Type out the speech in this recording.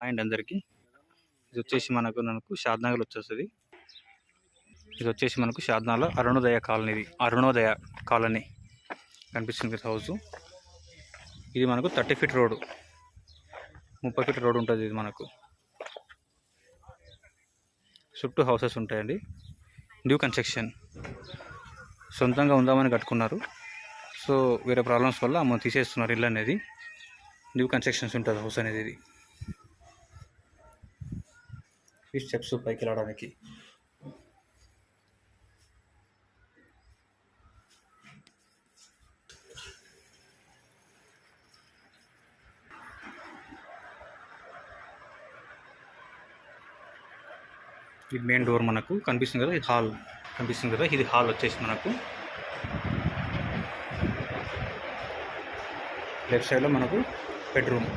And అందరికీ ఇది వచ్చేసి మనకు షాద్నగర్ వచ్చేస్తుంది. ఇది వచ్చేసి మనకు షాద్నగర్లో అరుణోదయ కాలనీ కనిపిస్తుంది హౌస్. ఇది మనకు 30 ఫీట్ రోడ్, 30 ఫీట్ రోడ్ ఉంటుంది. ఇది మనకు చుట్టూ హౌసెస్ ఉంటాయండి. న్యూ కన్స్ట్రక్షన్, సొంతంగా ఉందామని కట్టుకున్నారు. సో వేరే ప్రాబ్లమ్స్ వల్ల అమ్మ తీసేస్తున్నారు ఇల్లు అనేది. న్యూ కన్స్ట్రక్షన్స్ ఉంటుంది హౌస్ అనేది. ఇది ఈ స్టెప్స్ పైకి వెళ్ళడానికి. ఇది మెయిన్ డోర్ మనకు కనిపిస్తుంది కదా, ఇది హాల్ కనిపిస్తుంది కదా, ఇది హాల్ వచ్చేసి మనకు లెఫ్ట్ సైడ్లో మనకు బెడ్రూమ్.